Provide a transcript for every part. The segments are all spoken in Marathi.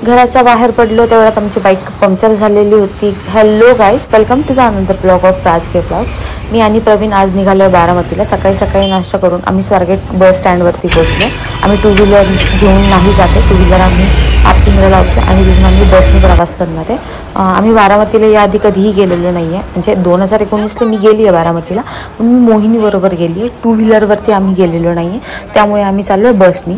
घराच्या बाहेर पडलो तेवढ्यात आमची बाईक पंक्चर झालेली होती. Hello guys, welcome to the another blog of प्राजके ब्लॉग्स. मी आणि प्रवीण आज निघालो आहे बारामतीला. सकाळी सकाळी नाश्ता करून आम्ही स्वारगेट बस स्टँडवरती पोहोचलो. आम्ही टू व्हीलर घेऊन नाही जाते, टू व्हीलर आम्ही पार्किंगला लावतो आणि तिथून आम्ही बसने प्रवास करणार आहे. आम्ही बारामतीला याआधी कधीही गेलेलो नाही आहे, म्हणजे 2019ला मी गेली आहे बारामतीला, पण मी मोहिनीबरोबर गेली आहे. टू व्हीलरवरती आम्ही गेलेलो नाही आहे, त्यामुळे आम्ही चाललो आहे बसनी.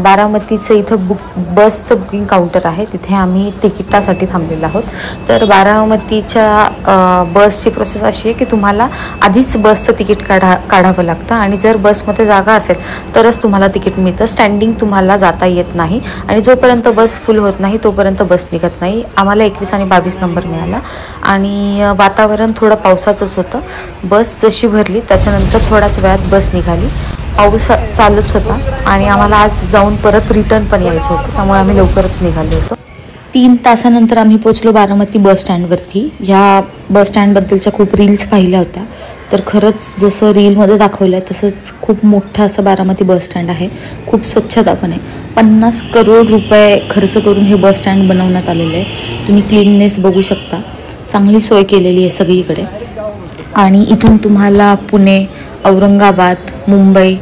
बारामतीचं इथं बसचं बुकिंग काउंटर आहे, तिथे आम्ही तिकिटासाठी थांबलेलो आहोत. तर बारामतीच्या बसची प्रोसेस अशी आहे की तुम्हाला आधीच बसचं तिकीट काढावं लागतं आणि जर बसमध्ये जागा असेल तरच तुम्हाला तिकीट मिळतं. स्टँडिंग तुम्हाला जाता येत नाही आणि जोपर्यंत बस फुल होत नाही तोपर्यंत बस निघत नाही. आम्हाला 21 आणि 22 नंबर मिळाला आणि वातावरण थोडं पावसाचंच होतं. बस जशी भरली त्याच्यानंतर थोड्याच वेळात बस निघाली. पाऊस चालूच होता आणि आम्हाला आज जाऊन परत रिटर्न पण यायचं होतं, त्यामुळे आम्ही लवकरच निघालो होतो. 3 तासानंतर आम्ही पोचलो बारामती बस स्टँडवरती. ह्या बस स्टँडबद्दलच्या खूप रील्स पाहिल्या होत्या, तर खरंच जसं रीलमध्ये दाखवलं आहे तसंच खूप मोठं असं बारामती बस स्टँड आहे. खूप स्वच्छता पण आहे. 50 करोड रुपये खर्च करून हे बस स्टँड बनवण्यात आलेलं आहे. तुम्ही क्लीननेस बघू शकता, चांगली सोय केलेली आहे सगळीकडे. आणि इथून तुम्हाला पुणे, औरंगाबाद, मुंबई,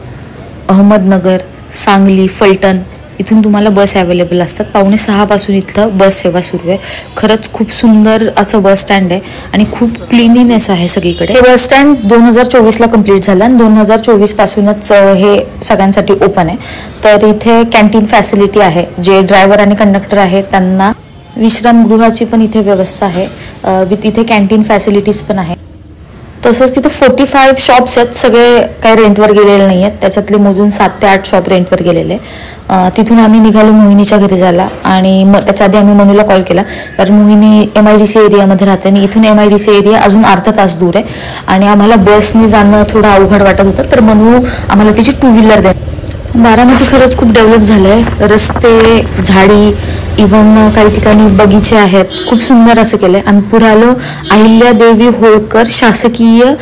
अहमदनगर, सांगली, फलटण इथून तुम्हाला बस अवेलेबल असतात. 5:45 पासून इथलं बस सेवा सुरू आहे. खरंच खूप सुंदर असं बस स्टँड आहे आणि खूप क्लिनिनेस आहे सगळीकडे. हे बस स्टँड 2024ला कंप्लीट झालं आणि 2024 पासूनच हे सगळ्यांसाठी ओपन आहे. तर इथे कॅन्टीन फॅसिलिटी आहे. जे ड्रायव्हर आणि कंडक्टर आहेत त्यांना विश्रामगृहाची पण इथे व्यवस्था आहे. विथ इथे कॅन्टीन फॅसिलिटीज पण आहे. तसंच तिथे 45 शॉप्स आहेत. सगळे काही रेंटवर गेलेले नाही आहेत, त्याच्यातले मोजून 7 ते 8 शॉप रेंटवर गेलेले. तिथून आम्ही निघालो मोहिनीच्या घरी जायला आणि त्याच्या आधी आम्ही मनूला कॉल केला, कारण मोहिनी MIDC एरियामध्ये राहते आणि इथून MIDC एरिया अजून अर्धा तास दूर आहे आणि आम्हाला बसने जाणं थोडं अवघड वाटत होतं. तर मनू आम्हाला तिची टू व्हीलर दे. बारामती खरंच खूप डेव्हलप झालं आहे. रस्ते, झाडी, इव्हन काही ठिकाणी बगीचे आहेत. खूप सुंदर असं केलं आहे. आम्ही पुढे आलो अहिल्यादेवी होळकर शासकीय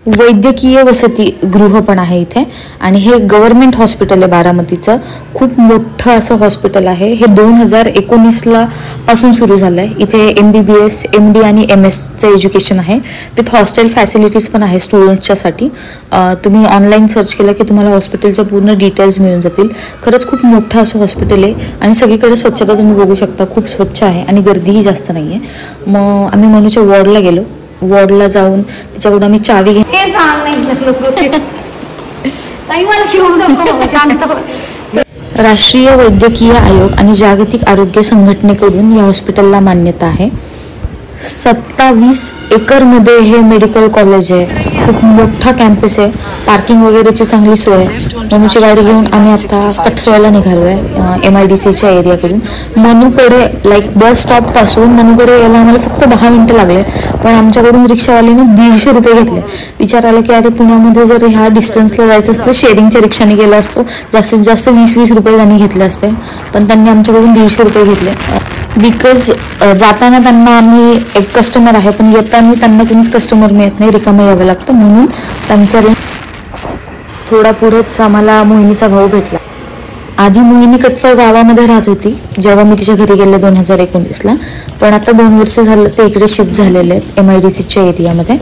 वैद्यकीय वसतिगृह पण आहे इथे आणि हे गव्हर्नमेंट हॉस्पिटल आहे बारामतीचं. खूप मोठं असं हॉस्पिटल आहे. हे 2019ला पासून सुरू झालं आहे. इथे MBBS, MD आणि MS एज्युकेशन आहे. विथ हॉस्टेल फॅसिलिटीज पण आहे स्टुडंट्सच्यासाठी. तुम्ही ऑनलाईन सर्च केलं की तुम्हाला हॉस्पिटलच्या पूर्ण डिटेल्स मिळून जातील. खरंच खूप मोठं असं हॉस्पिटल आहे आणि सगळीकडे स्वच्छता तुम्ही बघू शकता. खूप स्वच्छ आहे आणि गर्दीही जास्त नाही आहे. मग आम्ही मनूच्या वॉर्डला गेलो. वॉर्डला जाऊन तिच्याकडून आम्ही चावी राष्ट्रीय वैद्यकीय आयोग आणि जागतिक आरोग्य संघटनेकडून या हॉस्पिटलला मान्यता आहे. 27 एकरमध्ये हे मेडिकल कॉलेज आहे. खूप मोठा कॅम्पस आहे. पार्किंग वगैरेची चांगली सोय आहे. मनूची गाडी घेऊन आम्ही आता कठफळ्याला निघालो आहे MIDCच्या एरियाकडून. मनूकडे बस स्टॉपपासून मनूकडे यायला आम्हाला फक्त 10 मिनिटं लागले, पण आमच्याकडून रिक्षावालीने 150 रुपये घेतले. विचार आला की अरे पुण्यामध्ये जर ह्या डिस्टन्सला जायचं असतं शेअरिंगच्या रिक्षाने गेला असतो, जास्तीत जास्त 20-20 रुपये त्यांनी घेतले असते, पण त्यांनी आमच्याकडून 150 रुपये घेतले. बिकॉज जाताना त्यांना आम्ही एक कस्टमर आहे, पण येताना त्यांना कोणीच कस्टमर मिळत नाही, रिकामं यावं लागतं, म्हणून त्यांचा थोडा पुढेच आम्हाला मोहिनीचा भाऊ भेटला. आधी मोहिनी कटफळ गावामध्ये राहत होती जेव्हा मी तिच्या घरी गेले 2019ला, पण आता 2 वर्ष झालं ते इकडे शिफ्ट झालेले आहेत MIDCच्या एरियामध्ये.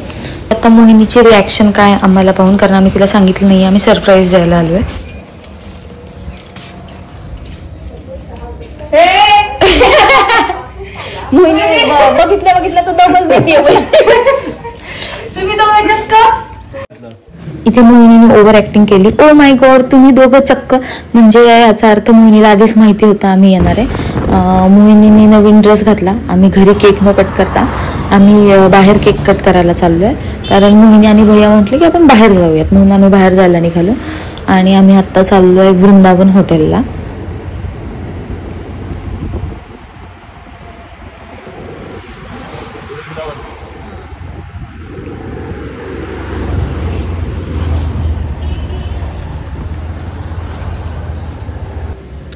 आता मोहिनीची रिॲक्शन काय आम्हाला पाहून, कारण आम्ही तिला सांगितलं नाही, आम्ही सरप्राईज द्यायला आलो आहे. मोहिनी बघितलं तर डबल भीती आहे. तुम्ही दोघं चक्क इथे मोहिनीने ओव्हर ऍक्टिंग केली. ओ माय गॉड, तुम्ही दोघं चक्क, म्हणजे याचा अर्थ मोहिनीला आधीच माहिती होता आम्ही येणार आहे. मोहिनीने नवीन ड्रेस घातला. आम्ही घरी केक न कट करता आम्ही बाहेर केक कट करायला चाललो आहे, कारण मोहिनी आणि भैया म्हटले की आपण बाहेर जाऊयात, म्हणून आम्ही बाहेर जायला निघालो आणि आम्ही आत्ता चाललो आहे वृंदावन हॉटेलला.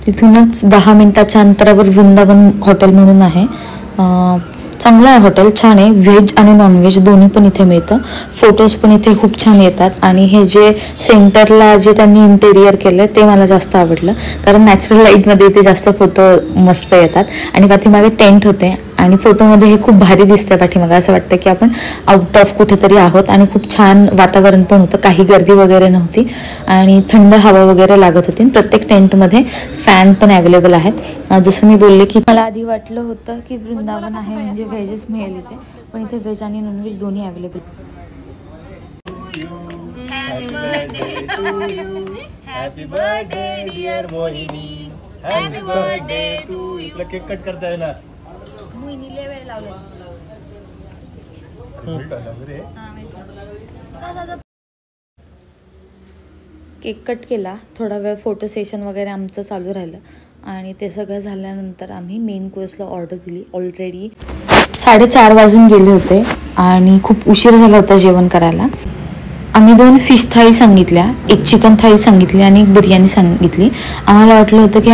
तिथूनच 10 मिनिटाच्या अंतरावर वृंदावन हॉटेल म्हणून आहे. चांगलं आहे हॉटेल, छान आहे. व्हेज आणि नॉनव्हेज दोन्ही पण इथे मिळतं. फोटोज पण इथे खूप छान येतात आणि हे जे सेंटरला जे त्यांनी इंटेरियर केलं ते मला जास्त आवडलं, कारण नॅचरल लाईटमध्ये इथे जास्त फोटो मस्त येतात. आणि पाठीमागे टेंट होते आणि फोटोमध्ये हे खूप भारी दिसतं. पाठीमागे असं वाटतं की आपण आउट ऑफ कुठेतरी आहोत आणि खूप छान वातावरण पण होतं. काही गर्दी वगैरे नव्हती आणि थंड हवा वगैरे लागत होती. प्रत्येक टेंटमध्ये फॅन पण अवेलेबल आहेत. जसं मी बोलले की मला आधी वाटलं होतं की वृंदावन आहे म्हणजे व्हेजच मिळेल इथे, पण इथे व्हेज आणि नॉनव्हेज दोन्ही available. Happy birthday dear Mohini, happy birthday to you. तुला केक कट करता येणार? मोहिनीला वेळ लावला. केक कट केला, थोडा वेळ फोटो सेशन वगैरे आमचं चालू राहिलं आणि ते सगळं झाल्यानंतर आम्ही मेन कोर्सला ऑर्डर दिली. ऑलरेडी 4:30 वाजून गेले होते आणि खूप उशीर झाला होता जेवण करायला. आम्ही 2 फिश थाळी सांगितल्या, 1 चिकन थाळी सांगितली आणि 1 बिर्याणी सांगितली. आम्हाला वाटलं होतं की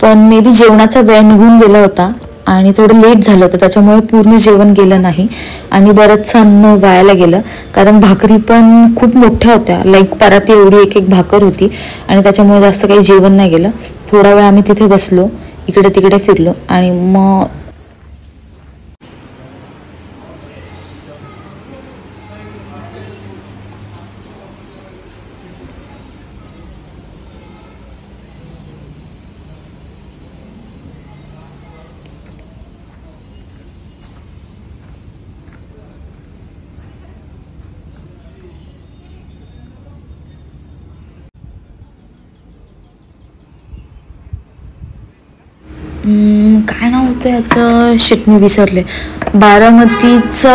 पण मे बी जेवणाचा वेळ निघून गेला होता आणि थोडं लेट झालं होतं, त्याच्यामुळे पूर्ण जेवण गेलं नाही आणि बरंचसं अन्न वायाला गेलं. कारण भाकरी पण खूप मोठ्या होत्या, लाईक पराती एवढी एक भाकर होती आणि त्याच्यामुळे जास्त काही जेवण नाही गेलं. थोडा वेळ आम्ही तिथे बसलो, इकडे तिकडे फिरलो आणि मग काय नाव होतं याचं, शिट मी विसरले. बारामतीचं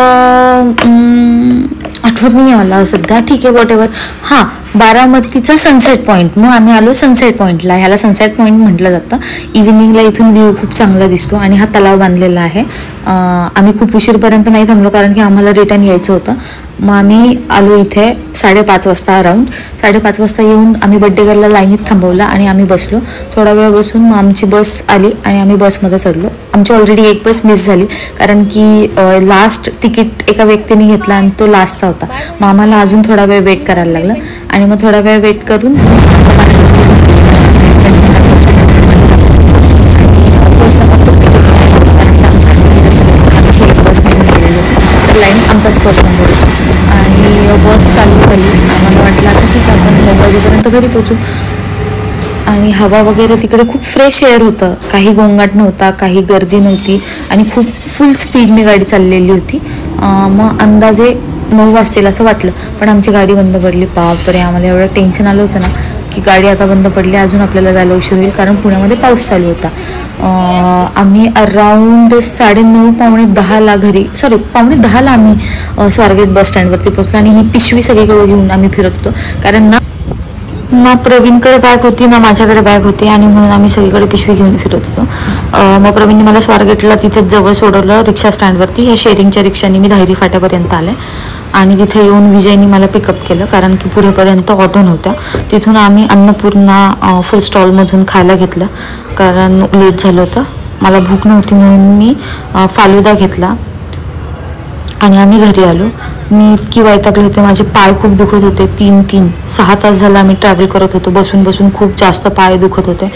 आठवत नाही आहे मला सध्या. ठीक आहे, वॉट एव्हर. हां, बारामतीचा सनसेट पॉईंट. मग आम्ही आलो सनसेट पॉईंटला. ह्याला सनसेट पॉईंट म्हटलं जातं. इव्हिनिंगला इथून व्ह्यू खूप चांगला दिसतो आणि हा तलाव बांधलेला आहे. आम्ही खूप उशीरपर्यंत नाही थांबलो कारण की आम्हाला रिटर्न यायचं होतं. मग आम्ही आलो इथे 5:30 वाजता अराऊंड. 5:30 वाजता येऊन आम्ही बड्डे गर्लला लाईनीत थांबवला आणि आम्ही बसलो. थोडा वेळ बसून मग आमची बस आली आणि आम्ही बसमध्ये चढलो. आमची ऑलरेडी एक बस मिस झाली कारण की लास्ट तिकीट एका व्यक्तीने घेतला आणि तो लास्टचा होता. मग आम्हाला अजून थोडा वेळ वेट करायला लागलं आणि मग थोडा वेळ वेट करून लाईन आमचाच फर्स्ट नंबर होता आणि बस चालू झाली. आम्हाला वाटलं आता ठीक आहे, आपण 9 वाजेपर्यंत घरी पोचू. आणि हवा वगैरे तिकडे खूप फ्रेश एअर होतं, काही गोंगाट नव्हता, काही गर्दी नव्हती आणि खूप फुल स्पीडने गाडी चाललेली होती. मग अंदाजे 9 वाजतील असं वाटलं, पण आमची गाडी बंद पडली. बापरे, आम्हाला एवढं टेन्शन आलं होतं ना की गाडी आता बंद पडली, अजून आपल्याला जायला उशीर होईल कारण पुण्यामध्ये पाऊस चालू होता. आम्ही अराऊंड 9:30 पावणे 10ला घरी, सॉरी 9:45ला आम्ही स्वारगेट बस स्टँडवरती पोचलो आणि ही पिशवी सगळीकडे घेऊन आम्ही फिरत होतो कारण ना प्रवीणकडे बॅग होती ना माझ्याकडे बॅग होती आणि म्हणून आम्ही सगळीकडे पिशवी घेऊन फिरत होतो. मग प्रवीणने मला स्वारगेटला तिथेच जवळ सोडवलं रिक्षा स्टँडवरती. ह्या शेअरिंगच्या रिक्षाने मी धायरी फाट्यापर्यंत आले आणि तिथे येऊन विजयनी मला पिकअप केलं कारण की पुढेपर्यंत ऑटो नव्हत्या. तिथून आम्ही अन्नपूर्णा फूड स्टॉलमधून खायला घेतलं कारण लेट झालं होतं. मला भूक नव्हती म्हणून मी फालुदा घेतला आणि आम्ही घरी आलो. मी इतकी वैतागले होते, माझे पाय खूप दुखत होते. 6 तास झाला आम्ही ट्रॅव्हल करत होतो, बसून बसून खूप जास्त पाय दुखत होते.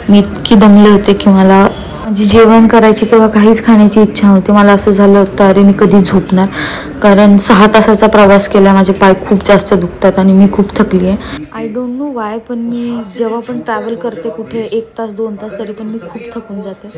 मी इतकी दमले होते की मला माझी जेवण करायची किंवा काहीच खाण्याची इच्छा नव्हती. मला असं झालं होतं अरे मी कधी झोपणार, कारण 6 तासाचा प्रवास केला, माझे पाय खूप जास्त दुखतात आणि मी खूप थकली आहे. आय डोंट नो वाय, पण मी जेव्हा पण ट्रॅव्हल करते कुठे 1 तास 2 तास तरी पण मी खूप थकून जाते.